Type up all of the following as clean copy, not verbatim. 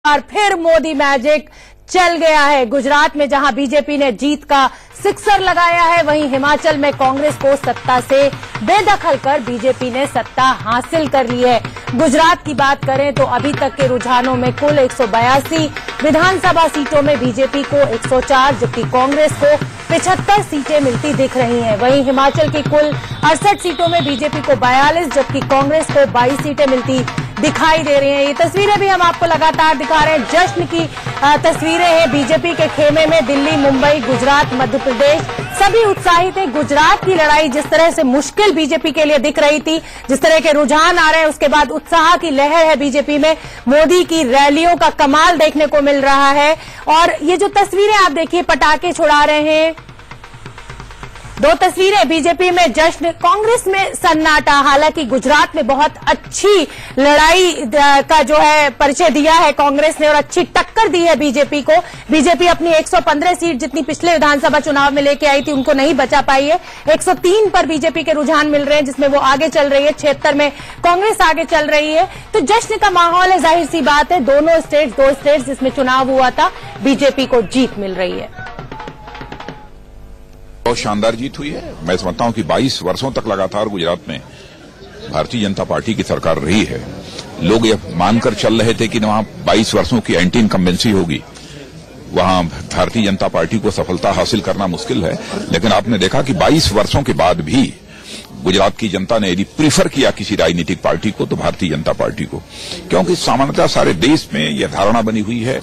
बार फिर मोदी मैजिक चल गया है। गुजरात में जहां बीजेपी ने जीत का सिक्सर लगाया है, वहीं हिमाचल में कांग्रेस को सत्ता से बेदखल कर बीजेपी ने सत्ता हासिल कर ली है। गुजरात की बात करें तो अभी तक के रुझानों में कुल 182 विधानसभा सीटों में बीजेपी को 104 जबकि कांग्रेस को 75 सीटें मिलती दिख रही हैं। वहीं हिमाचल की कुल 68 सीटों में बीजेपी को 42 जबकि कांग्रेस को 22 सीटें मिलती दिखाई दे रही हैं। ये तस्वीरें भी हम आपको लगातार दिखा रहे हैं, जश्न की तस्वीरें हैं। बीजेपी के खेमे में दिल्ली, मुंबई, गुजरात, मध्य प्रदेश सभी उत्साहित हैं। गुजरात की लड़ाई जिस तरह से मुश्किल बीजेपी के लिए दिख रही थी, जिस तरह के रुझान आ रहे हैं, उसके बाद उत्साह की लहर है बीजेपी में। मोदी की रैलियों का कमाल देखने को मिल रहा है और ये जो तस्वीरें आप देखिए, पटाखे छुड़ा रहे हैं, दो तस्वीरें, बीजेपी में जश्न, कांग्रेस में सन्नाटा। हालांकि गुजरात में बहुत अच्छी लड़ाई का जो है परिचय दिया है कांग्रेस ने और अच्छी टक्कर दी है बीजेपी को। बीजेपी अपनी 115 सीट जितनी पिछले विधानसभा चुनाव में लेके आई थी उनको नहीं बचा पाई है। 103 पर बीजेपी के रुझान मिल रहे हैं जिसमें वो आगे चल रही है, 76 में कांग्रेस आगे चल रही है। तो जश्न का माहौल है, जाहिर सी बात है। दो स्टेट्स जिसमें चुनाव हुआ था, बीजेपी को जीत मिल रही है। बहुत शानदार जीत हुई है। मैं समझता हूं कि 22 वर्षों तक लगातार गुजरात में भारतीय जनता पार्टी की सरकार रही है। लोग ये मानकर चल रहे थे कि वहां 22 वर्षों की एंटी इनकम्बेंसी होगी, वहां भारतीय जनता पार्टी को सफलता हासिल करना मुश्किल है। लेकिन आपने देखा कि 22 वर्षों के बाद भी गुजरात की जनता ने यदि प्रीफर किया किसी राजनीतिक पार्टी को तो भारतीय जनता पार्टी को, क्योंकि सामान्यतः सारे देश में यह धारणा बनी हुई है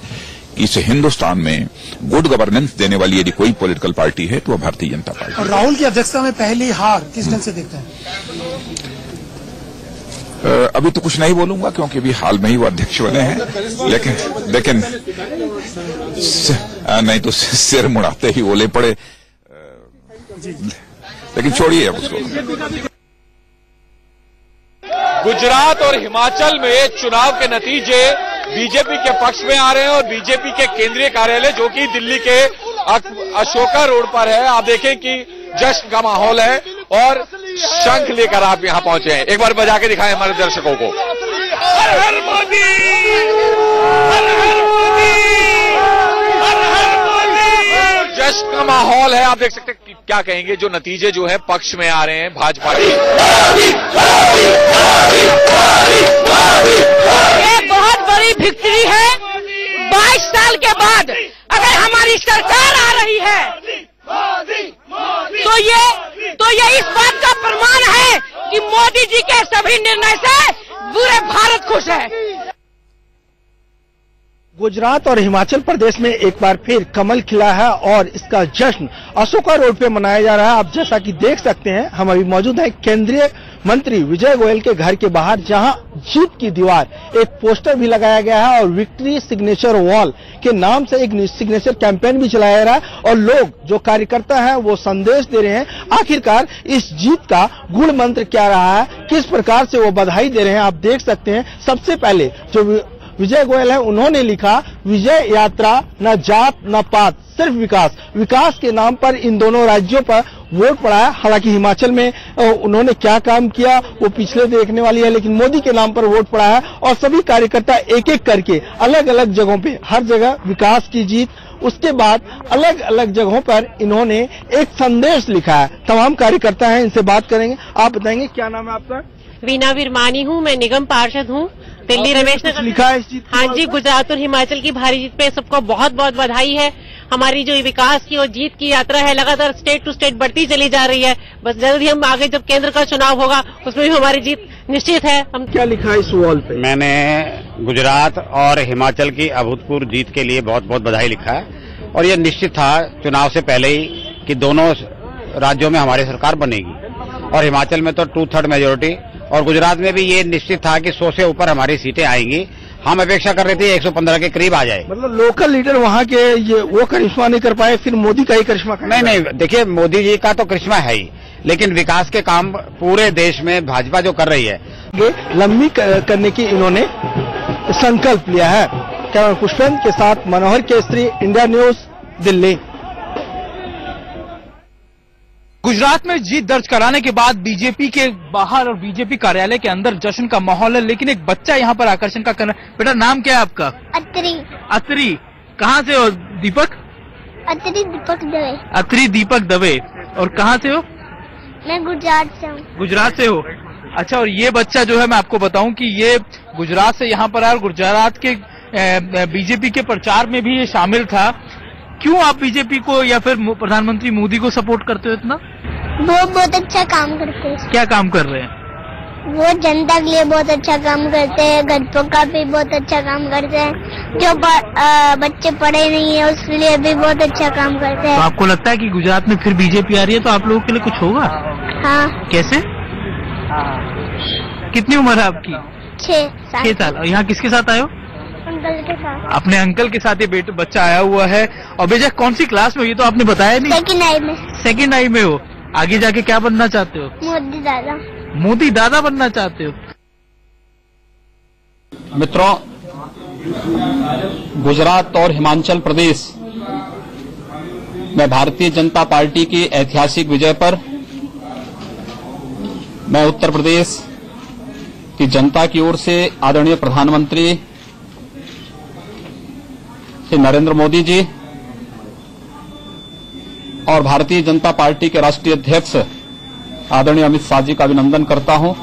इस हिंदुस्तान में गुड गवर्नेंस देने वाली यदि कोई पॉलिटिकल पार्टी है तो वह भारतीय जनता पार्टी। और राहुल की अध्यक्षता में पहली हार किस ढंग से देखते हैं? अभी तो कुछ नहीं बोलूंगा क्योंकि अभी हाल में ही वो अध्यक्ष बने हैं, लेकिन नहीं तो सिर मुड़ाते ही ओले पड़े, लेकिन छोड़िए अब उसको। गुजरात और हिमाचल में चुनाव के नतीजे बीजेपी के पक्ष में आ रहे हैं और बीजेपी के केंद्रीय कार्यालय जो कि दिल्ली के अशोका रोड पर है, आप देखें कि जश्न का माहौल है और शंख लेकर आप यहां पहुंचे हैं। एक बार बजा के दिखाएं हमारे दर्शकों को। हर हर मोदी, हर हर मोदी, हर हर मोदी। जश्न का माहौल है, आप देख सकते हैं। क्या कहेंगे जो नतीजे जो है पक्ष में आ रहे हैं भाजपा के? एक बहुत बड़ी विक्ट्री है। 22 साल के बाद अगर हमारी सरकार आ रही है तो ये इस बात का प्रमाण है कि मोदी जी के सभी निर्णय से पूरे भारत खुश है। गुजरात और हिमाचल प्रदेश में एक बार फिर कमल खिला है और इसका जश्न अशोका रोड पे मनाया जा रहा है। आप जैसा कि देख सकते हैं, हम अभी मौजूद हैं केंद्रीय मंत्री विजय गोयल के घर के बाहर, जहां जीत की दीवार एक पोस्टर भी लगाया गया है और विक्ट्री सिग्नेचर वॉल के नाम से एक सिग्नेचर कैंपेन भी चलाया जा रहा है और लोग जो कार्यकर्ता हैं वो संदेश दे रहे हैं आखिरकार इस जीत का गुण मंत्र क्या रहा है, किस प्रकार से वो बधाई दे रहे हैं। आप देख सकते हैं, सबसे पहले जो विजय गोयल है उन्होंने लिखा, विजय यात्रा न जात न पात, सिर्फ विकास। विकास के नाम पर इन दोनों राज्यों पर वोट पड़ा है। हालांकि हिमाचल में उन्होंने क्या काम किया वो पिछले देखने वाली है, लेकिन मोदी के नाम पर वोट पड़ा है और सभी कार्यकर्ता एक एक करके अलग अलग जगहों पे, हर जगह विकास की जीत। उसके बाद अलग अलग जगहों पर इन्होंने एक संदेश लिखा है। तमाम कार्यकर्ता हैं, इनसे बात करेंगे। आप बताएंगे क्या नाम है आपका? वीना विरमानी हूँ, मैं निगम पार्षद हूँ दिल्ली रमेश नगर। लिखा है इस जीत? हाँ जी, गुजरात और हिमाचल की भारी जीत पे सबको बहुत बहुत बधाई है। हमारी जो विकास की और जीत की यात्रा है लगातार स्टेट टू स्टेट बढ़ती चली जा रही है। बस जल्दी हम आगे जब केंद्र का चुनाव होगा उसमें भी हमारी जीत निश्चित है। हम क्या लिखा है इस वॉल पे? मैंने गुजरात और हिमाचल की अभूतपूर्व जीत के लिए बहुत बहुत बधाई लिखा है और ये निश्चित था चुनाव से पहले ही कि दोनों राज्यों में हमारी सरकार बनेगी और हिमाचल में तो 2/3 मेजोरिटी और गुजरात में भी ये निश्चित था कि 100 से ऊपर हमारी सीटें आएंगी। हम अपेक्षा कर रहे थे 115 के करीब आ जाए। मतलब लोकल लीडर वहाँ के ये वो करिश्मा नहीं कर पाए, फिर मोदी का ही करिश्मा? नहीं, देखिए मोदी जी का तो करिश्मा है ही, लेकिन विकास के काम पूरे देश में भाजपा जो कर रही है ये लंबी करने की इन्होंने संकल्प लिया है। कैमरा पुष्पेंद्र के साथ मनोहर केसरी, इंडिया न्यूज, दिल्ली। गुजरात में जीत दर्ज कराने के बाद बीजेपी के बाहर और बीजेपी कार्यालय के अंदर जश्न का माहौल है, लेकिन एक बच्चा यहाँ पर आकर्षण का कर। बेटा नाम क्या है आपका? अत्री। अत्री, कहाँ से हो? दीपक? अत्री दीपक दवे। अत्री दीपक दवे। और कहाँ से हो? मैं गुजरात से हूँ। गुजरात से हो, अच्छा। और ये बच्चा जो है, मैं आपको बताऊं कि ये गुजरात से यहाँ पर आया और गुजरात के बीजेपी के प्रचार में भी ये शामिल था। क्यों आप बीजेपी को या फिर प्रधानमंत्री मोदी को सपोर्ट करते हो इतना? वो बहुत अच्छा काम करते हैं। क्या काम कर रहे हैं? वो जनता के लिए बहुत अच्छा काम करते हैं, गरीबों का भी बहुत अच्छा काम करते हैं, जो बच्चे पढ़े नहीं है उसके लिए भी बहुत अच्छा काम करते हैं। तो आपको लगता है कि गुजरात में फिर बीजेपी आ रही है तो आप लोगों के लिए कुछ होगा? हाँ। कैसे? कितनी उम्र है आपकी? 6 साल। और यहाँ किसके साथ आए हो? अंकल के साथ। अपने अंकल के साथ ये बच्चा आया हुआ है। और बेटा कौन सी क्लास में? ये तो आपने बताया नहीं। सेकंड आई में। सेकंड आई में हो। आगे जाके क्या बनना चाहते हो? मोदी दादा। मोदी दादा बनना चाहते हो? मित्रों, गुजरात और हिमाचल प्रदेश में भारतीय जनता पार्टी की ऐतिहासिक विजय पर मैं उत्तर प्रदेश की जनता की ओर से आदरणीय प्रधानमंत्री श्री नरेंद्र मोदी जी और भारतीय जनता पार्टी के राष्ट्रीय अध्यक्ष आदरणीय अमित शाह जी का अभिनंदन करता हूं।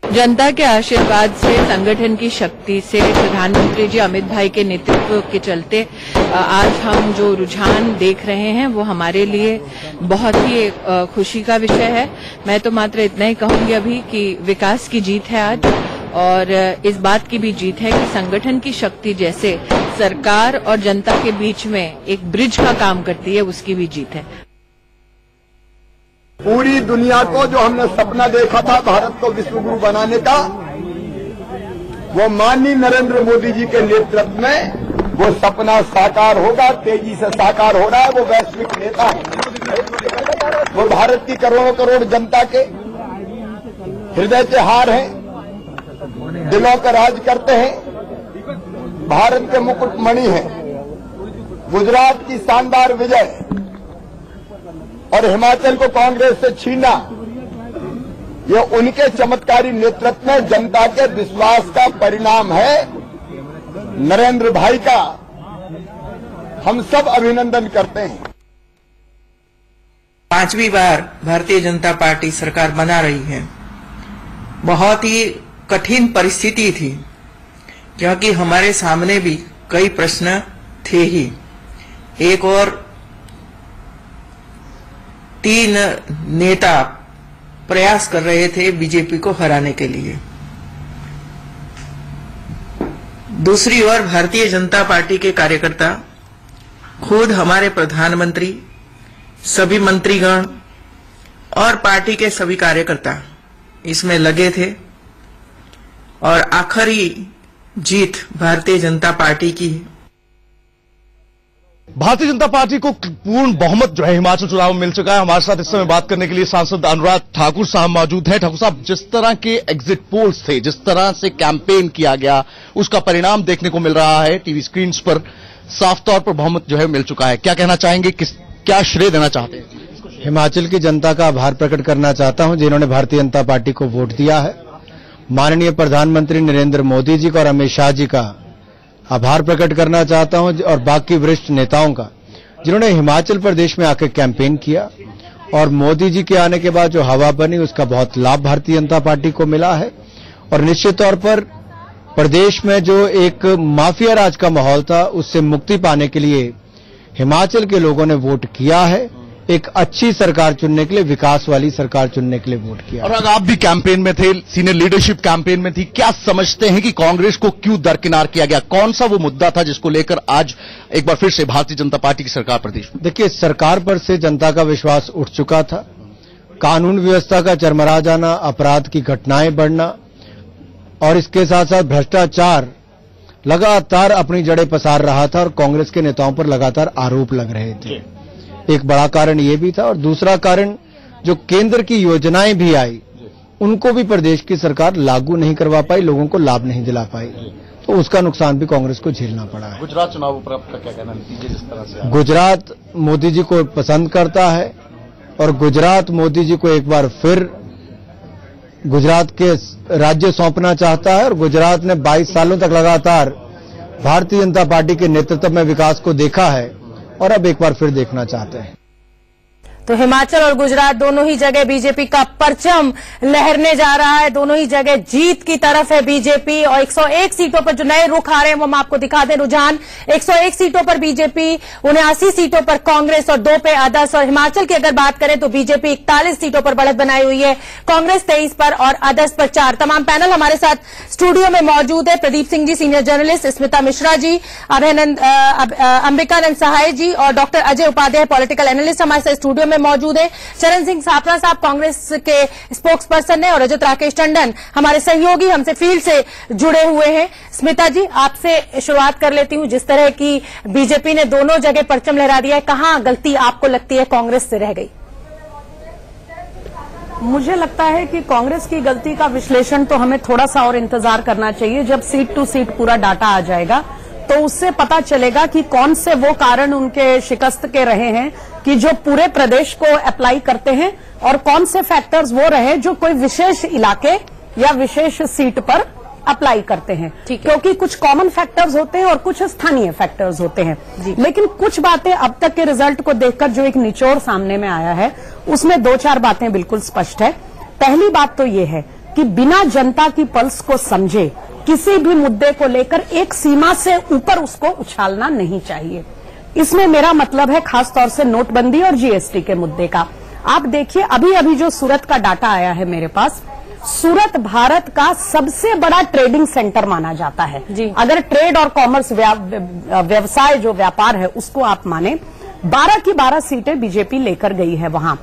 जनता के आशीर्वाद से, संगठन की शक्ति से, प्रधानमंत्री जी अमित भाई के नेतृत्व के चलते आज हम जो रुझान देख रहे हैं वो हमारे लिए बहुत ही खुशी का विषय है। मैं तो मात्र इतना ही कहूंगी अभी कि विकास की जीत है आज, और इस बात की भी जीत है कि संगठन की शक्ति जैसे सरकार और जनता के बीच में एक ब्रिज का काम करती है, उसकी भी जीत है। पूरी दुनिया को जो हमने सपना देखा था भारत को विश्व गुरु बनाने का, वो माननीय नरेंद्र मोदी जी के नेतृत्व में वो सपना साकार होगा, तेजी से साकार हो रहा है। वो वैश्विक नेता है, वो भारत की करोड़ों करोड़ जनता के हृदय के हार हैं, दिलों का राज करते हैं, भारत के मुकुटमणि हैं। गुजरात की शानदार विजय और हिमाचल को कांग्रेस से छीना, ये उनके चमत्कारी नेतृत्व में जनता के विश्वास का परिणाम है। नरेंद्र भाई का हम सब अभिनंदन करते हैं। 5वीं बार भारतीय जनता पार्टी सरकार बना रही है। बहुत ही कठिन परिस्थिति थी, क्योंकि हमारे सामने भी कई प्रश्न थे ही। एक और 3 नेता प्रयास कर रहे थे बीजेपी को हराने के लिए। दूसरी ओर भारतीय जनता पार्टी के कार्यकर्ता, खुद हमारे प्रधानमंत्री, सभी मंत्रीगण और पार्टी के सभी कार्यकर्ता इसमें लगे थे, और आखिरी जीत भारतीय जनता पार्टी की है। भारतीय जनता पार्टी को पूर्ण बहुमत जो है हिमाचल चुनाव में मिल चुका है। हमारे साथ इस समय बात करने के लिए सांसद अनुराग ठाकुर साहब मौजूद हैं। ठाकुर साहब, जिस तरह के एग्जिट पोल्स थे, जिस तरह से कैंपेन किया गया, उसका परिणाम देखने को मिल रहा है टीवी स्क्रीन्स पर। साफ तौर पर बहुमत जो है मिल चुका है। क्या कहना चाहेंगे, क्या श्रेय देना चाहते हैं? हिमाचल की जनता का आभार प्रकट करना चाहता हूं जिन्होंने भारतीय जनता पार्टी को वोट दिया है। माननीय प्रधानमंत्री नरेंद्र मोदी जी का और अमित शाह जी का आभार प्रकट करना चाहता हूं, और बाकी वरिष्ठ नेताओं का जिन्होंने हिमाचल प्रदेश में आकर कैंपेन किया, और मोदी जी के आने के बाद जो हवा बनी उसका बहुत लाभ भारतीय जनता पार्टी को मिला है। और निश्चित तौर पर प्रदेश में जो एक माफिया राज का माहौल था उससे मुक्ति पाने के लिए हिमाचल के लोगों ने वोट किया है। एक अच्छी सरकार चुनने के लिए, विकास वाली सरकार चुनने के लिए वोट किया। और आप भी कैंपेन में थे, सीनियर लीडरशिप कैंपेन में थी। क्या समझते हैं कि कांग्रेस को क्यों दरकिनार किया गया? कौन सा वो मुद्दा था जिसको लेकर आज एक बार फिर से भारतीय जनता पार्टी की सरकार प्रदेश में? देखिए, सरकार पर से जनता का विश्वास उठ चुका था। कानून व्यवस्था का चरमरा जाना, अपराध की घटनाएं बढ़ना, और इसके साथ साथ भ्रष्टाचार लगातार अपनी जड़ें पसार रहा था, और कांग्रेस के नेताओं पर लगातार आरोप लग रहे थे। एक बड़ा कारण ये भी था, और दूसरा कारण जो केंद्र की योजनाएं भी आई उनको भी प्रदेश की सरकार लागू नहीं करवा पाई, लोगों को लाभ नहीं दिला पाई। तो तो उसका नुकसान भी कांग्रेस को झेलना पड़ा है। गुजरात चुनाव पर आपका क्या कहना, नतीजे जिस तरह से गुजरात मोदी जी को पसंद करता है और गुजरात मोदी जी को एक बार फिर गुजरात के राज्य सौंपना चाहता है और गुजरात ने 22 सालों तक लगातार भारतीय जनता पार्टी के नेतृत्व में विकास को देखा है और अब एक बार फिर देखना चाहते हैं। तो हिमाचल और गुजरात दोनों ही जगह बीजेपी का परचम लहरने जा रहा है, दोनों ही जगह जीत की तरफ है बीजेपी। और 101 सीटों पर जो नए रुख आ रहे हैं वो हम आपको दिखा दें। रुझान 101 सीटों पर बीजेपी, 79 सीटों पर कांग्रेस और 2 पे अदर्स। और हिमाचल की अगर बात करें तो बीजेपी 41 सीटों पर बढ़त बनाई हुई है, कांग्रेस 23 पर और अदर्स पर 4। तमाम पैनल हमारे साथ स्टूडियो में मौजूद है। प्रदीप सिंह जी सीनियर जर्नलिस्ट, स्मिता मिश्रा जी, अंबिकानंद सहाय जी और doctor Ajay Upadhyay political analyst हमारे साथ स्टूडियो में मौजूद है। चरण सिंह सापरा साहब कांग्रेस के स्पोक्स पर्सन है और रजत राकेश टंडन हमारे सहयोगी हमसे फील्ड से जुड़े हुए हैं। स्मिता जी, आपसे शुरुआत कर लेती हूं। जिस तरह की बीजेपी ने दोनों जगह परचम लहरा दिया है, कहां गलती आपको लगती है कांग्रेस से रह गई? मुझे लगता है कि कांग्रेस की गलती का विश्लेषण तो हमें थोड़ा सा और इंतजार करना चाहिए। जब सीट टू सीट पूरा डाटा आ जाएगा तो उससे पता चलेगा कि कौन से वो कारण उनके शिकस्त के रहे हैं कि जो पूरे प्रदेश को अप्लाई करते हैं और कौन से फैक्टर्स वो रहे जो कोई विशेष इलाके या विशेष सीट पर अप्लाई करते हैं। क्योंकि कुछ कॉमन फैक्टर्स होते हैं और कुछ स्थानीय फैक्टर्स होते हैं। लेकिन कुछ बातें अब तक के रिजल्ट को देखकर जो एक निचोड़ सामने में आया है उसमें 2-4 बातें बिल्कुल स्पष्ट है। पहली बात तो ये है कि बिना जनता की पल्स को समझे किसी भी मुद्दे को लेकर एक सीमा से ऊपर उसको उछालना नहीं चाहिए। इसमें मेरा मतलब है खासतौर से नोटबंदी और जीएसटी के मुद्दे का। आप देखिए अभी अभी जो सूरत का डाटा आया है मेरे पास, सूरत भारत का सबसे बड़ा ट्रेडिंग सेंटर माना जाता है। अगर ट्रेड और कॉमर्स व्यवसाय जो व्यापार है उसको आप माने, 12 की 12 सीटें बीजेपी लेकर गई है वहां।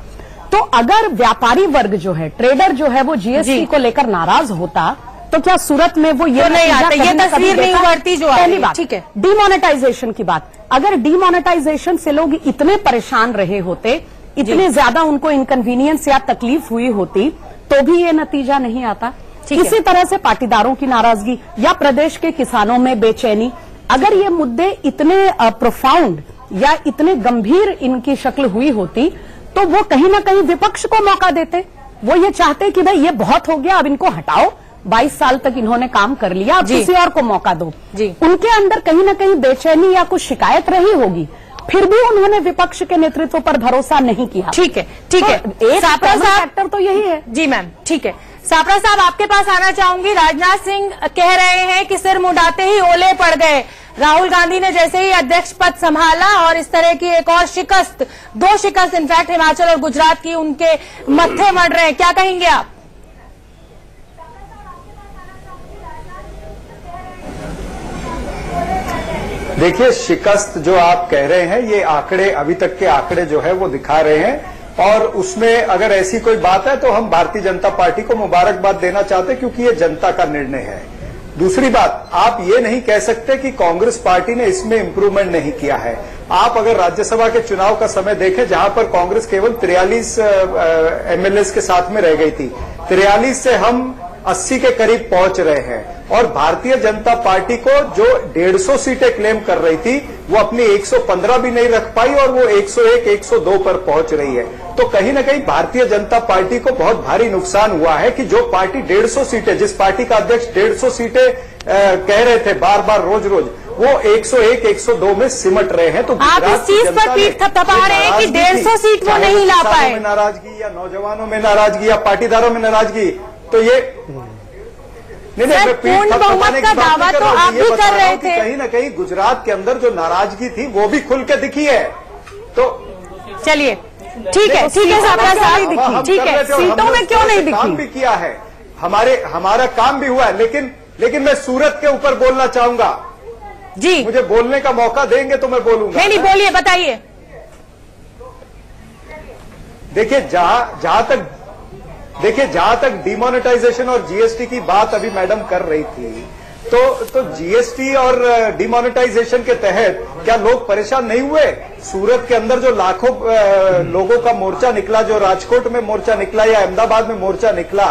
तो अगर व्यापारी वर्ग जो है, ट्रेडर जो है, वो जीएसटी को लेकर नाराज होता तो क्या सूरत में वो ये नहीं आता, ये तस्वीर नहीं उभरती जो पहली बात। ठीक है, डिमोनेटाइजेशन की बात, अगर डिमोनेटाइजेशन से लोग इतने परेशान रहे होते, इतने ज्यादा उनको इनकन्वीनियंस या तकलीफ हुई होती तो भी ये नतीजा नहीं आता। किसी तरह से पाटीदारों की नाराजगी या प्रदेश के किसानों में बेचैनी, अगर ये मुद्दे इतने प्रोफाउंड या इतने गंभीर इनकी शक्ल हुई होती तो वो कहीं ना कहीं विपक्ष को मौका देते। वो ये चाहते कि भाई ये बहुत हो गया, अब इनको हटाओ, 22 साल तक इन्होंने काम कर लिया, अब किसी और को मौका दो। उनके अंदर कहीं ना कहीं बेचैनी या कुछ शिकायत रही होगी, फिर भी उन्होंने विपक्ष के नेतृत्व पर भरोसा नहीं किया। ठीक है, ठीक है। एक फैक्टर तो यही है। जी मैम, ठीक है। सापरा साहब आपके पास आना चाहूंगी। राजनाथ सिंह कह रहे हैं कि सिर मुंडाते ही ओले पड़ गए। राहुल गांधी ने जैसे ही अध्यक्ष पद संभाला और इस तरह की एक और शिकस्त, 2 शिकस्त इनफैक्ट हिमाचल और गुजरात की उनके मत्थे मड़ रहे हैं, क्या कहेंगे आप? देखिए, शिकस्त जो आप कह रहे हैं, ये आंकड़े, अभी तक के आंकड़े जो है वो दिखा रहे हैं और उसमें अगर ऐसी कोई बात है तो हम भारतीय जनता पार्टी को मुबारकबाद देना चाहते हैं क्योंकि ये जनता का निर्णय है। दूसरी बात, आप ये नहीं कह सकते कि कांग्रेस पार्टी ने इसमें इंप्रूवमेंट नहीं किया है। आप अगर राज्यसभा के चुनाव का समय देखें जहां पर कांग्रेस केवल 43 एमएलए के साथ में रह गई थी, 43 से हम 80 के करीब पहुंच रहे हैं और भारतीय जनता पार्टी को जो 150 सीटें क्लेम कर रही थी वो अपनी 115 भी नहीं रख पाई और वो 101, 102 पर पहुंच रही है। तो कहीं ना कहीं भारतीय जनता पार्टी को बहुत भारी नुकसान हुआ है कि जो पार्टी 150 सीटें, जिस पार्टी का अध्यक्ष 150 सीटें कह रहे थे बार बार रोज रोज, वो 101, 102 में सिमट रहे हैं। तो आप इस चीज पर पीठ थपथपा रहे हैं कि 150 सीट वो नहीं ला पाए। नाराजगी या नौजवानों में नाराजगी या पाटीदारों में नाराजगी, तो ये नहीं, पूर्ण बहुमत का दावा तो आप भी कर रहे थे। कहीं ना कहीं गुजरात के अंदर जो नाराजगी थी वो भी खुल के दिखी है। तो चलिए, ठीक है, ठीक है सापरा साहब, ठीक है, सीटों में क्यों नहीं दिखी? काम भी किया है, हमारा काम भी हुआ है, लेकिन मैं सूरत के ऊपर बोलना चाहूंगा। जी, मुझे बोलने का मौका देंगे तो मैं बोलूंगा। नहीं, बोलिए, बताइए। देखिए, जहां तक डिमोनेटाइजेशन और जीएसटी की बात अभी मैडम कर रही थी, तो जीएसटी और डिमोनेटाइजेशन के तहत क्या लोग परेशान नहीं हुए? सूरत के अंदर जो लाखों लोगों का मोर्चा निकला, जो राजकोट में मोर्चा निकला या अहमदाबाद में मोर्चा निकला,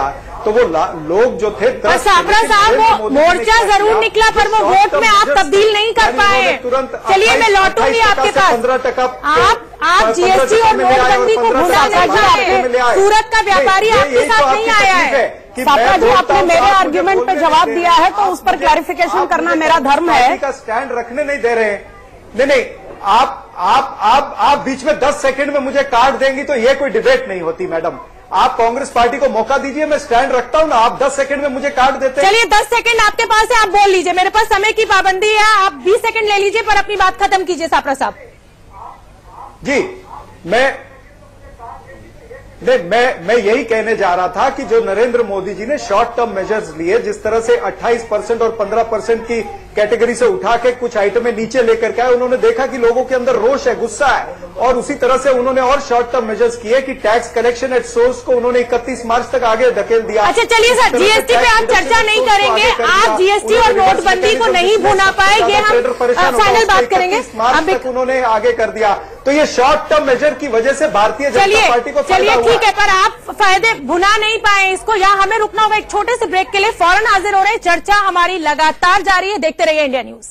तो तो वो लोग जो थे सापरा साहब वो मोर्चा जरूर निकला पर वो वोट में आप तब्दील नहीं कर पाए। चलिए मैं लौटूंगी आपके पास। 15% आप जीएसटी और नोटबंदी को भुला नहीं पाए। सूरत का व्यापारी आपके साथ नहीं आया है। सापरा जी आपने मेरे आर्ग्यूमेंट पे जवाब दिया है तो उस पर क्लैरिफिकेशन करना मेरा धर्म है। का स्टैंड रखने नहीं दे रहे हैं। नहीं, आप बीच में 10 सेकंड में मुझे काट देंगी तो ये कोई डिबेट नहीं होती मैडम। आप कांग्रेस पार्टी को मौका दीजिए, मैं स्टैंड रखता हूं ना। आप 10 सेकंड में मुझे काट देते हैं। चलिए 10 सेकंड आपके पास है, आप बोल लीजिए। मेरे पास समय की पाबंदी है, आप 20 सेकंड ले लीजिए पर अपनी बात खत्म कीजिए सापरा साहब। जी मैं यही कहने जा रहा था कि जो नरेंद्र मोदी जी ने शॉर्ट टर्म मेजर्स लिए, जिस तरह से 28% और 15% की कैटेगरी से उठा के कुछ आइटमें नीचे लेकर के आए, उन्होंने देखा कि लोगों के अंदर रोष है, गुस्सा है, और उसी तरह से उन्होंने और शॉर्ट टर्म मेजर्स किए कि टैक्स कलेक्शन एट सोर्स को उन्होंने 31 मार्च तक आगे धकेल दिया। अच्छा चलिए सर, जीएसटी पे आप चर्चा नहीं करेंगे। आप जीएसटी और नोटबंदी को नहीं भुना पाए, ये हम फाइनल बात करेंगे। मार्च तक उन्होंने आगे कर दिया, तो ये शॉर्ट टर्म मेजर की वजह से भारतीय जनता पार्टी को फायदा हुआ। ठीक है, पर आप फायदे भुना नहीं पाए इसको। यहाँ हमें रुकना होगा एक छोटे से ब्रेक के लिए। फौरन हाजिर हो रहे हैं, चर्चा हमारी लगातार जारी है। देखते रहिए इंडिया न्यूज।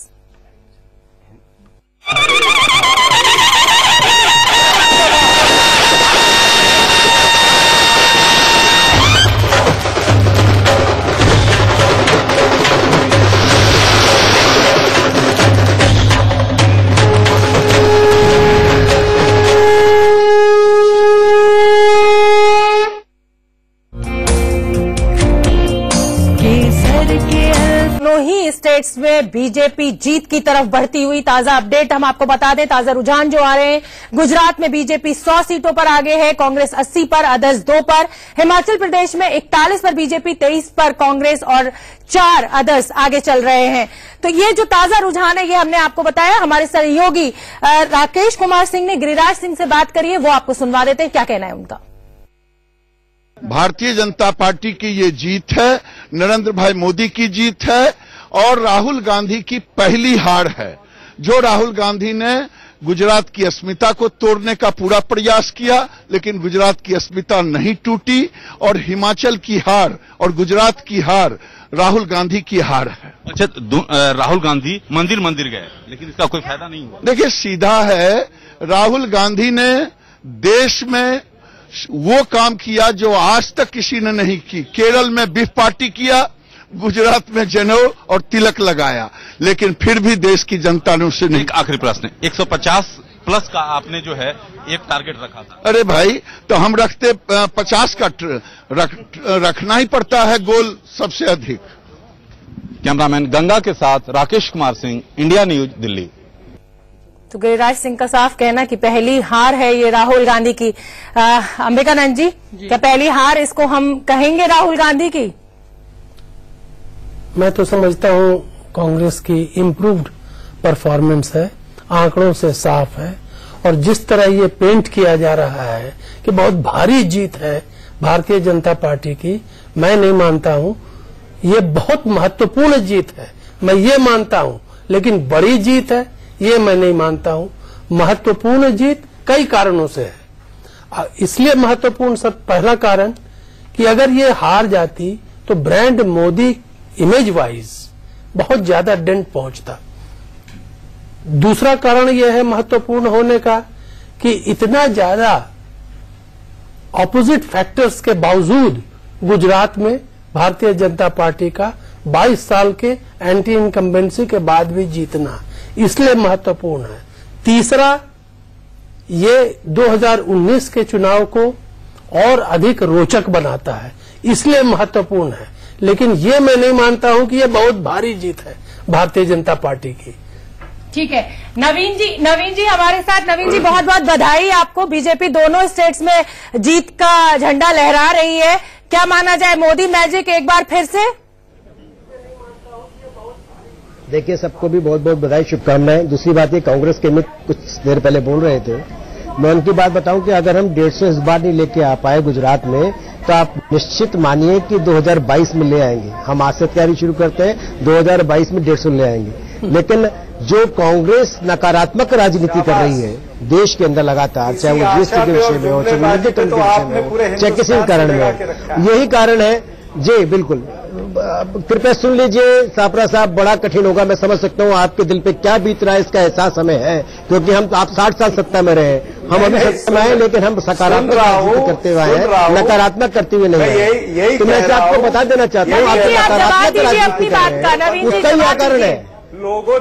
ही स्टेट्स में बीजेपी जीत की तरफ बढ़ती हुई ताजा अपडेट हम आपको बता दें। ताजा रुझान जो आ रहे हैं, गुजरात में बीजेपी 100 सीटों पर आगे है, कांग्रेस 80 पर, अदर्स 2 पर। हिमाचल प्रदेश में 41 पर बीजेपी, 23 पर कांग्रेस और 4 अदर्स आगे चल रहे हैं। तो ये जो ताजा रुझान है ये हमने आपको बताया। हमारे सहयोगी राकेश कुमार सिंह ने गिरिराज सिंह से बात करी है, वो आपको सुनवा देते हैं, क्या कहना है उनका। भारतीय जनता पार्टी की ये जीत है, नरेंद्र भाई मोदी की जीत है और राहुल गांधी की पहली हार है। जो राहुल गांधी ने गुजरात की अस्मिता को तोड़ने का पूरा प्रयास किया, लेकिन गुजरात की अस्मिता नहीं टूटी, और हिमाचल की हार और गुजरात की हार राहुल गांधी की हार है। अच्छा, राहुल गांधी मंदिर गए, लेकिन इसका कोई फायदा नहीं हुआ। देखिए, सीधा है, राहुल गांधी ने देश में वो काम किया जो आज तक किसी ने नहीं की। केरल में बीफ पार्टी किया, गुजरात में जनेऊ और तिलक लगाया, लेकिन फिर भी देश की जनता ने उससे नहीं। एक आखिरी प्रश्न, 150 प्लस का आपने जो है एक टारगेट रखा था। अरे भाई, तो हम रखते 50 का रखना ही पड़ता है गोल सबसे अधिक। कैमरामैन गंगा के साथ राकेश कुमार सिंह, इंडिया न्यूज, दिल्ली। तो गिरिराज सिंह का साफ कहना कि पहली हार है ये राहुल गांधी की। अंबिकानंद जी, क्या पहली हार इसको हम कहेंगे राहुल गांधी की? मैं तो समझता हूं कांग्रेस की इम्प्रूव्ड परफॉर्मेंस है, आंकड़ों से साफ है, और जिस तरह ये पेंट किया जा रहा है कि बहुत भारी जीत है भारतीय जनता पार्टी की, मैं नहीं मानता हूं। ये बहुत महत्वपूर्ण जीत है, मैं ये मानता हूं, लेकिन बड़ी जीत है ये मैं नहीं मानता हूं। महत्वपूर्ण जीत कई कारणों से है। इसलिए महत्वपूर्ण सब, पहला कारण कि अगर ये हार जाती तो ब्रांड मोदी इमेज वाइज बहुत ज्यादा डेंट पहुंचता। दूसरा कारण यह है महत्वपूर्ण होने का कि इतना ज्यादा ऑपोजिट फैक्टर्स के बावजूद गुजरात में भारतीय जनता पार्टी का 22 साल के एंटी इनकम्बेंसी के बाद भी जीतना इसलिए महत्वपूर्ण है। तीसरा, ये 2019 के चुनाव को और अधिक रोचक बनाता है, इसलिए महत्वपूर्ण है। लेकिन ये मैं नहीं मानता हूं कि ये बहुत भारी जीत है भारतीय जनता पार्टी की। ठीक है, नवीन जी हमारे साथ। नवीन जी, बहुत बहुत बधाई आपको। बीजेपी दोनों स्टेट्स में जीत का झंडा लहरा रही है। क्या माना जाए, मोदी मैजिक एक बार फिर से? देखिए, सबको भी बहुत बहुत बधाई, शुभकामनाएं। दूसरी बात ये, कांग्रेस के मित्र कुछ देर पहले बोल रहे थे, मैं उनकी बात बताऊं कि अगर हम 150 इस बार नहीं लेके आ पाए गुजरात में, तो आप निश्चित मानिए कि 2022 में ले आएंगे। हम आज से तैयारी शुरू करते हैं, 2022 में 150 ले आएंगे। लेकिन जो कांग्रेस नकारात्मक राजनीति कर रही है देश के अंदर लगातार, चाहे वो जीएसटी के विषय में हो, चाहे विमुद्रीकरण के विषय में हो, चाहे किसी भी कारण में हो, यही कारण है जी बिल्कुल, कृपया सुन लीजिए सापरा साहब, बड़ा कठिन होगा, मैं समझ सकता हूँ आपके दिल पे क्या बीत रहा है, इसका एहसास हमें है, क्योंकि आप 60 साल सत्ता में रहे, हम अभी सत्ता में हैं, लेकिन हम सकारात्मक राजनीति करते हुए हैं, नकारात्मक करते हुए नहीं है। तो मैं से आपको बता देना चाहता हूँ, आप नकारात्मक राजनीति कर रहे हैं, उसका ही कारण है लोगों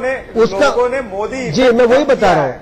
ने मोदी जी, मैं वही बता रहा हूँ,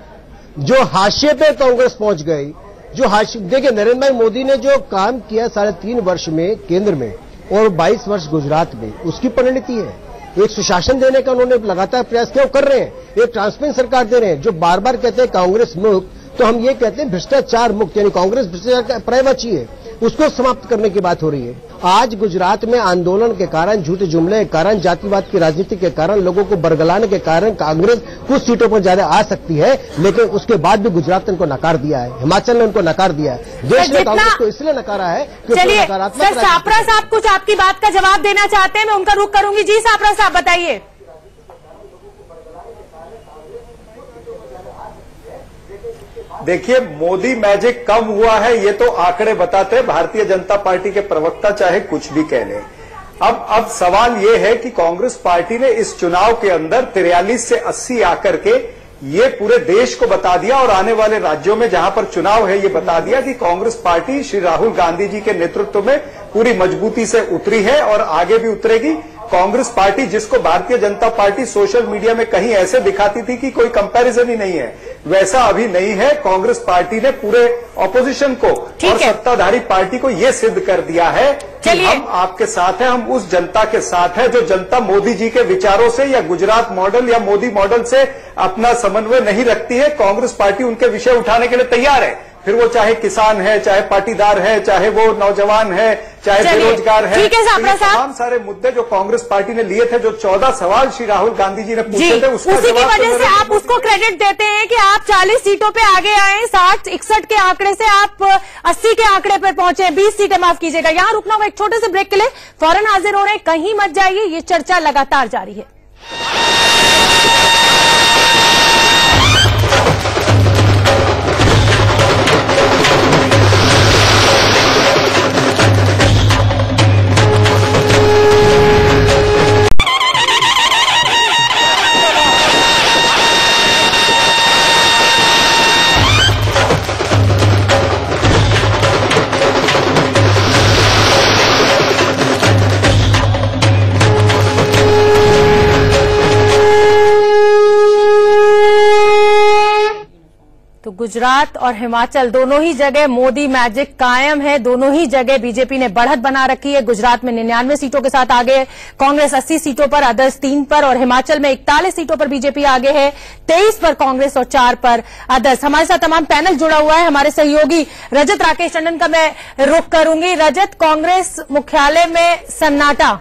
जो हाशिए पे कांग्रेस पहुंच गई, जो हाशिए, देखिए नरेंद्र भाई मोदी ने जो काम किया 3.5 वर्ष में केंद्र में और 22 वर्ष गुजरात में, उसकी परिणति है। एक सुशासन देने का उन्होंने लगातार प्रयास किया, वो कर रहे हैं, एक ट्रांसपेरेंट सरकार दे रहे हैं। जो बार बार कहते हैं कांग्रेस मुक्त, तो हम ये कहते हैं भ्रष्टाचार मुक्त, यानी कांग्रेस भ्रष्टाचार का पर्यायवाची है, उसको समाप्त करने की बात हो रही है। आज गुजरात में आंदोलन के कारण, झूठे जुमले के कारण, जातिवाद की राजनीति के कारण, लोगों को बरगलाने के कारण कांग्रेस कुछ सीटों पर ज्यादा आ सकती है, लेकिन उसके बाद भी गुजरात ने उनको नकार दिया है, हिमाचल ने उनको नकार दिया है, देश ने कांग्रेस को इसलिए नकारा है क्योंकि नकारात्मक। सर सापरा साहब कुछ आपकी बात का जवाब देना चाहते हैं, मैं उनका रुख करूंगी। जी सापरा साहब बताइए। देखिए, मोदी मैजिक कम हुआ है ये तो आंकड़े बताते हैं, भारतीय जनता पार्टी के प्रवक्ता चाहे कुछ भी कह लें। अब सवाल ये है कि कांग्रेस पार्टी ने इस चुनाव के अंदर 43 से 80 आकर के ये पूरे देश को बता दिया और आने वाले राज्यों में जहां पर चुनाव है ये बता दिया कि कांग्रेस पार्टी श्री राहुल गांधी जी के नेतृत्व में पूरी मजबूती से उतरी है और आगे भी उतरेगी। कांग्रेस पार्टी, जिसको Bharatiya Janata party social media में कहीं ऐसे दिखाती थी कि कोई कंपैरिजन ही नहीं है, वैसा अभी नहीं है। कांग्रेस पार्टी ने पूरे ऑपोजिशन को और सत्ताधारी पार्टी को ये सिद्ध कर दिया है कि हम आपके साथ हैं, हम उस जनता के साथ हैं जो जनता मोदी जी के विचारों से या गुजरात मॉडल या मोदी मॉडल से अपना समन्वय नहीं रखती है। कांग्रेस पार्टी उनके विषय उठाने के लिए तैयार है, फिर वो चाहे किसान है, चाहे पाटीदार है, चाहे वो नौजवान है, चाहे बेरोजगार है। तमाम सारे मुद्दे जो कांग्रेस पार्टी ने लिए थे, जो 14 सवाल श्री राहुल गांधी जी ने पूछे थे, उसका उसी की वजह से आप उसको क्रेडिट देते हैं कि आप 40 सीटों पे आगे आए, 60-61 के आंकड़े से आप 80 के आंकड़े पर पहुंचे, 20 सीटें माफ कीजिएगा। यहाँ रुकना होगा एक छोटे से ब्रेक के लिए, फौरन हाजिर हो रहे हैं, कहीं मत जाइए, ये चर्चा लगातार जारी है। तो गुजरात और हिमाचल दोनों ही जगह मोदी मैजिक कायम है, दोनों ही जगह बीजेपी ने बढ़त बना रखी है। गुजरात में 99 सीटों के साथ आगे है कांग्रेस, 80 सीटों पर, अदर्स 3 पर, और हिमाचल में 41 सीटों पर बीजेपी आगे है, 23 पर कांग्रेस और 4 पर अदर्स। हमारे साथ तमाम पैनल जुड़ा हुआ है, हमारे सहयोगी रजत राकेश टंडन का मैं रुख करूंगी। रजत, कांग्रेस मुख्यालय में सन्नाटा।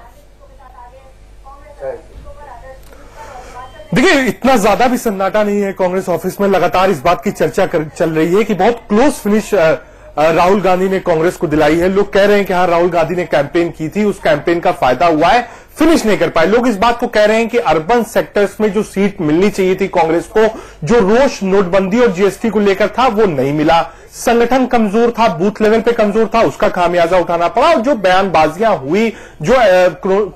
देखिए, इतना ज्यादा भी सन्नाटा नहीं है कांग्रेस ऑफिस में। लगातार इस बात की चर्चा चल रही है कि बहुत क्लोज फिनिश राहुल गांधी ने कांग्रेस को दिलाई है। लोग कह रहे हैं कि हाँ, राहुल गांधी ने कैंपेन की थी, उस कैंपेन का फायदा हुआ है, फिनिश नहीं कर पाए। लोग इस बात को कह रहे हैं कि अर्बन सेक्टर्स में जो सीट मिलनी चाहिए थी कांग्रेस को, जो रोष नोटबंदी और जीएसटी को लेकर था, वो नहीं मिला। संगठन कमजोर था, बूथ लेवल पे कमजोर था, उसका खामियाजा उठाना पड़ा। और जो बयानबाजियां हुई, जो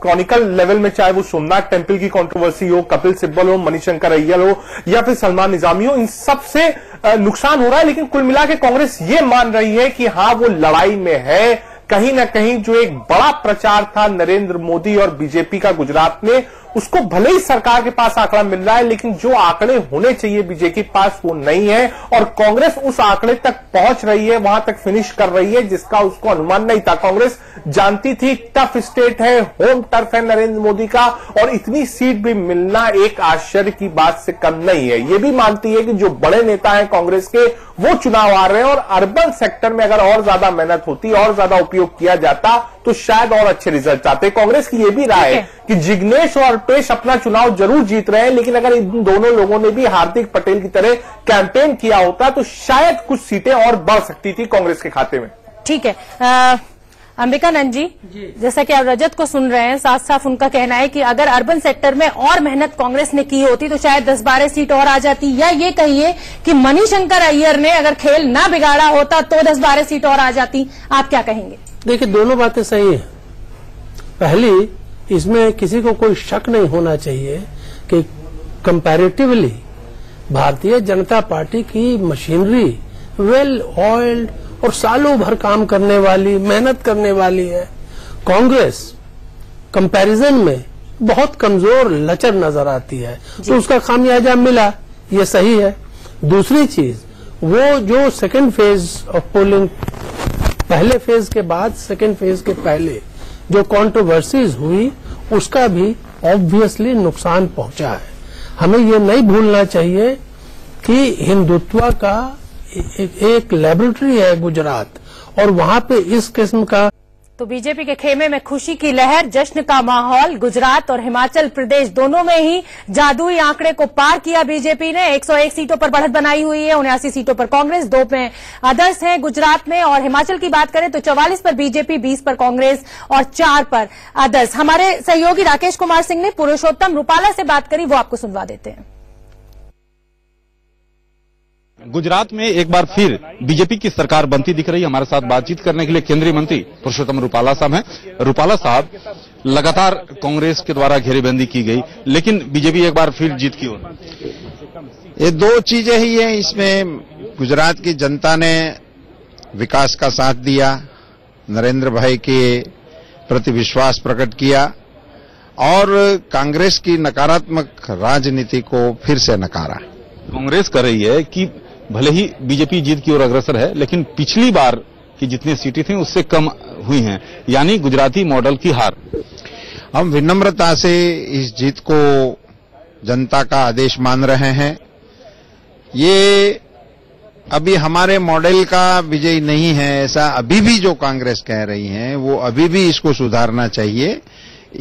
क्रॉनिकल लेवल में, चाहे वो सोमनाथ टेम्पल की कंट्रोवर्सी हो, कपिल सिब्बल हो, मणिशंकर अय्यर हो या फिर सलमान निजामी हो, इन सब से नुकसान हो रहा है। लेकिन कुल मिला के कांग्रेस ये मान रही है कि हाँ, वो लड़ाई में है। कहीं ना कहीं जो एक बड़ा प्रचार था नरेंद्र मोदी और बीजेपी का गुजरात में, उसको भले ही सरकार के पास आंकड़ा मिल रहा है, लेकिन जो आंकड़े होने चाहिए बीजेपी के पास वो नहीं है। और कांग्रेस उस आंकड़े तक पहुंच रही है, वहां तक फिनिश कर रही है, जिसका उसको अनुमान नहीं था। कांग्रेस जानती थी टफ स्टेट है, होम टर्फ है नरेंद्र मोदी का, और इतनी सीट भी मिलना एक आश्चर्य की बात से कम नहीं है। ये भी मानती है कि जो बड़े नेता हैं कांग्रेस के, वो चुनाव आ रहे हैं, और अर्बन सेक्टर में अगर और ज्यादा मेहनत होती, और ज्यादा उपयोग किया जाता, तो शायद और अच्छे रिजल्ट आते। कांग्रेस की ये भी राय है कि जिग्नेश और अल्पेश अपना चुनाव जरूर जीत रहे हैं, लेकिन अगर इन दोनों लोगों ने भी हार्दिक पटेल की तरह कैंपेन किया होता, तो शायद कुछ सीटें और बढ़ सकती थी कांग्रेस के खाते में। ठीक है, अंबिकानंद जी, जैसा कि आप रजत को सुन रहे हैं, साफ साफ उनका कहना है कि अगर अर्बन सेक्टर में और मेहनत कांग्रेस ने की होती तो शायद 10-12 सीट और आ जाती, या ये कहिए कि मणिशंकर अय्यर ने अगर खेल ना बिगाड़ा होता तो 10-12 सीट और आ जाती। आप क्या कहेंगे? देखिए, दोनों बातें सही है। पहली, इसमें किसी को कोई शक नहीं होना चाहिए कि कंपैरेटिवली भारतीय जनता पार्टी की मशीनरी वेल ऑयल्ड और सालों भर काम करने वाली, मेहनत करने वाली है। कांग्रेस कंपैरिजन में बहुत कमजोर, लचर नजर आती है, तो उसका खामियाजा मिला, ये सही है। दूसरी चीज, वो जो सेकंड फेज ऑफ पोलिंग, पहले फेज के बाद सेकंड फेज के पहले जो कंट्रोवर्सीज हुई, उसका भी ऑब्वियसली नुकसान पहुंचा है। हमें ये नहीं भूलना चाहिए कि हिंदुत्व का एक लेबोरेटरी है गुजरात, और वहां पे इस किस्म का। तो बीजेपी के खेमे में खुशी की लहर, जश्न का माहौल। गुजरात और हिमाचल प्रदेश दोनों में ही जादुई आंकड़े को पार किया बीजेपी ने। 101 सीटों पर बढ़त बनाई हुई है, 79 सीटों पर कांग्रेस, 2 में अदर्स हैं गुजरात में। और हिमाचल की बात करें तो 44 पर बीजेपी, 20 पर कांग्रेस और 4 पर अदर्स। हमारे सहयोगी राकेश कुमार सिंह ने पुरुषोत्तम रूपाला से बात करी, वो आपको सुनवा देते हैं। गुजरात में एक बार फिर बीजेपी की सरकार बनती दिख रही है। हमारे साथ बातचीत करने के लिए केंद्रीय मंत्री पुरुषोत्तम रूपाला साहब हैं। रूपाला साहब, लगातार कांग्रेस के द्वारा घेरेबंदी की गई, लेकिन बीजेपी एक बार फिर जीत की ओर। ये 2 चीजें ही हैं इसमें। गुजरात की जनता ने विकास का साथ दिया, नरेंद्र भाई के प्रति विश्वास प्रकट किया, और कांग्रेस की नकारात्मक राजनीति को फिर से नकारा। कांग्रेस कर रही है कि भले ही बीजेपी जीत की ओर अग्रसर है, लेकिन पिछली बार की जितनी सीटें थी उससे कम हुई हैं, यानी गुजराती मॉडल की हार। हम विनम्रता से इस जीत को जनता का आदेश मान रहे हैं। ये अभी हमारे मॉडल का विजय नहीं है, ऐसा अभी भी जो कांग्रेस कह रही है, वो अभी भी इसको सुधारना चाहिए।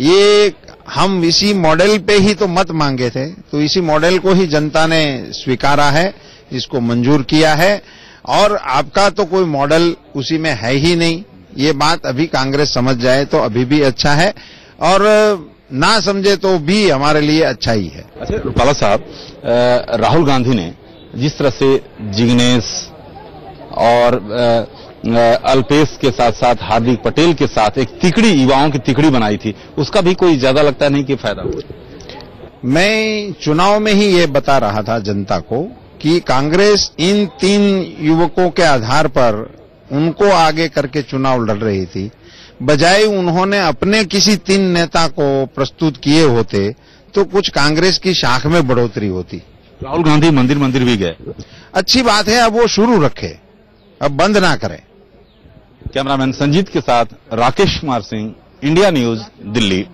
ये हम इसी मॉडल पे ही तो मत मांगे थे, तो इसी मॉडल को ही जनता ने स्वीकारा है, इसको मंजूर किया है, और आपका तो कोई मॉडल उसी में है ही नहीं। ये बात अभी कांग्रेस समझ जाए तो अभी भी अच्छा है, और ना समझे तो भी हमारे लिए अच्छा ही है। अच्छा रूपाला साहब, राहुल गांधी ने जिस तरह से जिग्नेश और अल्पेश के साथ साथ हार्दिक पटेल के साथ एक तिकड़ी, युवाओं की तिकड़ी बनाई थी, उसका भी कोई ज्यादा लगता नहीं कि फायदा हुआ। मैं चुनाव में ही ये बता रहा था जनता को कि कांग्रेस इन 3 युवकों के आधार पर उनको आगे करके चुनाव लड़ रही थी। बजाय उन्होंने अपने किसी 3 नेता को प्रस्तुत किए होते तो कुछ कांग्रेस की शाख में बढ़ोतरी होती। राहुल गांधी मंदिर भी गए, अच्छी बात है, अब वो शुरू रखे, अब बंद ना करें। कैमरामैन संजीत के साथ राकेश कुमार सिंह, इंडिया न्यूज, दिल्ली।